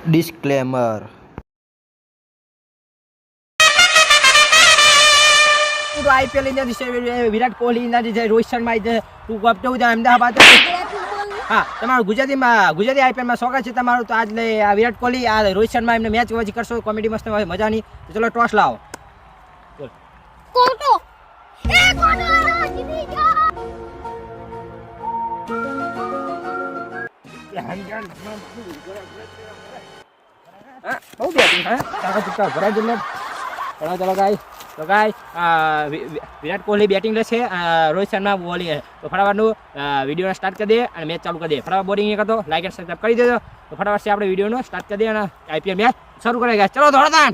disclaimer IPL Virat Kohli Rohit Sharma તું કપટો અમદાવાદ હા તમારું ગુજરાતી આઈપીએલ માં સ્વાગત છે તમારું તો આજ લે આ વિરાટ કોહલી આ રોહિત શર્મા એમને મેચ વચ્ચે કરશો કોમેડી મસ્ત મજા નહીં તો ચલો ટોસ લાવો કોટો એ કોટો જીતી ગયો બહુ બેટિંગ હે તાકા ચુક્કા ભરા જલ્લે ચલો ગાઈસ તો ગાઈસ વિરાટ કોહલી બેટિંગ લેશે રોહિત શર્મા બોલિંગ તો ફટાફટનું વિડીયો સ્ટાર્ટ કરી દે અને મેચ ચાલુ કરી દે ફટાફટ બોલિંગ કરતો લાઈક એન્ડ સબસ્ક્રાઇબ કરી દેજો તો ફટાફટ છે આપણે વિડીયોનો સ્ટાર્ટ કરી દે અને આઈપીએલ મેચ શરૂ કરે ગાઈસ ચલો દોડતાન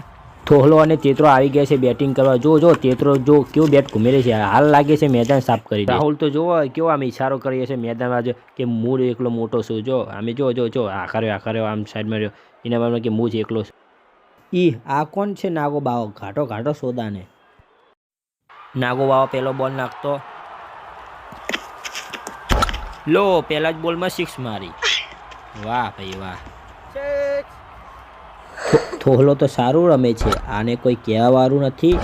થોહલો અને તેતરો આવી ગયા છે બેટિંગ કરવા જો તેતરો જો કેવું બેટ ઘૂમી રહી છે હાલ લાગે છે મેદાન સાફ કરી રાહુલ તો જો કેવો આમ ઈશારો કરીએ છે મેદાનમાં કે મૂળ એકલો મોટો છું જો આમે જો આખરે આમ સાઈડમાં રહ્યો એના બારમાં કે મૂળ એકલો ઈ આ કોણ છે નાગો બાવો ઘાટો સોદાને નાગો બાવો પહેલો બોલ નાખતો લો પહેલા જ બોલમાં 6 મારી વાહ ભાઈ વાહ થોહલો તો સારું રમે છે આને કોઈ કહેવાવાળું નથી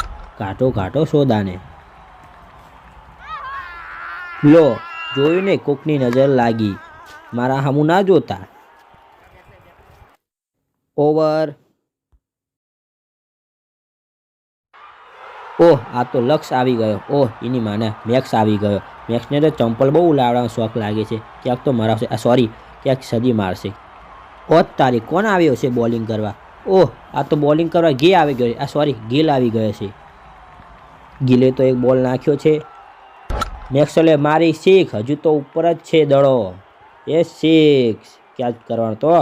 ઘાટો સોદાને લો જોયું ને કોકની નજર લાગી મારા હામું ના જોતા ઓવર ઓહ આ તો લક્ષ આવી ગયો ઓહ એની માને મેક્સ આવી ગયો મેક્સને તો ચંપલ બહુ ઉલાવવાનો શોખ લાગે છે ક્યાંક તો મરાવશે સોરી ક્યાંક સદી મારશે ઓહ તારી કોણ આવ્યો છે બોલિંગ કરવા ઓહ આ તો બોલિંગ કરવા ગે આવી ગયો ગિલ આવી ગયો છે ગિલે તો એક બોલ નાખ્યો છે મેક્સલે મારી 6 હજુ તો ઉપર જ છે દડો એ 6 ક્યાં જ કરવાનું તો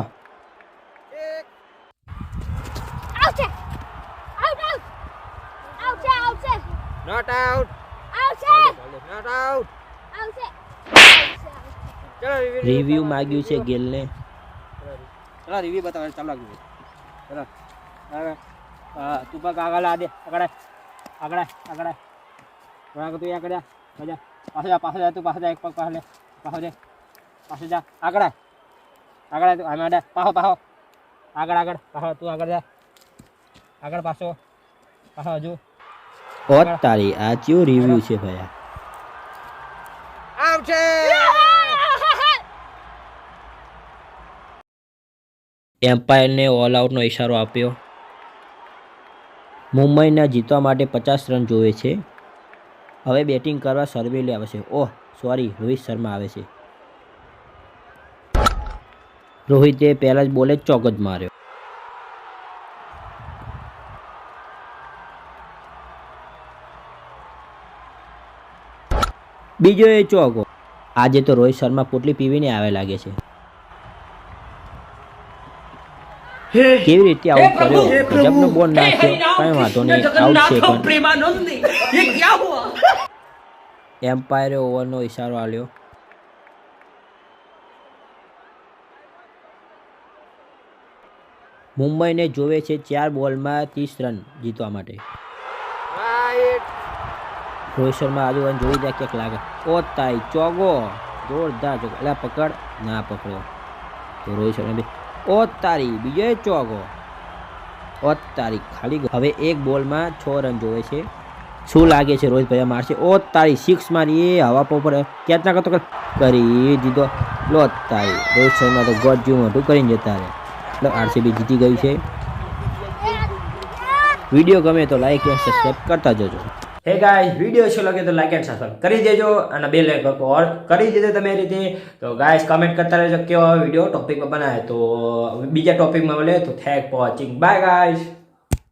નોટ આઉટ ચલો રિવ્યુ માંગ્યું છે ગિલને ચલો રિવ્યુ બતાવો ચાલો ચલો તું પગ આગળ આ દે આગળ તું આગળ જા પાછો જા તું પાછો જા એક પગ પાછો જા આગળ તું આમાં દે પાછો આગળ પાછો તું આગળ જા આગળ પાછો હજુ ઓત તારી આ કેવું રિવ્યુ છે ભાઈ આઉટ છે એમ્પાયરને ઓલ આઉટનો ઇશારો આપ્યો મુંબઈના જીતવા માટે 50 રન જોવે છે હવે બેટિંગ કરવા સર્વેલે આવે છે ઓહ સોરી રોહિત શર્મા આવે છે રોહિતે પહેલા જ બોલે ચોક જ માર્યો બીજો એ ચોકો આજે તો રોહિત શર્મા પોટલી પીવીને આવે લાગે છે કેવી રીતે આઉટ કર્યો ગજબનો બોલ નાખ્યો કઈ વાંધો નહીં આઉટ છે પણ એમ્પાયરે ઓવરનો ઇશારો આપ્યો મુંબઈને જોવે છે 4 બોલમાં 30 રન જીતવા માટે રોહિત શર્મા આજુબાજુ જોઈ જાય ક્યાંક લાગે ઓ તાઈ ચોગો જોરદાર ચોગો એટલે પકડ ના પકડો તો રોહિત શર્મા ઓ તારી બીજો ચોગો ઓ તારી ખાલી હવે એક બોલમાં 6 રન જોવે છે શું લાગે છે રોહિત ભાઈ મારશે ઓ તારી 6 મારી એ હવા પર કેચ ના કરતો કરી દીધો લો તારી રોહિત શર્મા તો ગોડ જેવું મોટું કરીને જતા રહે એટલે આરસીબી જીતી ગયું છે વિડીયો ગમે તો લાઈક અને સબસ્ક્રાઈબ કરતા જજો હે ગાઈસ વિડીયો अच्छो लगे तो लाइक एंड सब्सक्राइब કરી દેજો અને બેલ આઇકન પર ઓલ કરી દેજો તમે રીતે તો ગાઈસ કમેન્ટ કરતા રહેજો કેવો વિડીયો ટોપિક પર બનાવે તો બીજા ટોપિકમાં મળે તો thank for watching bye guys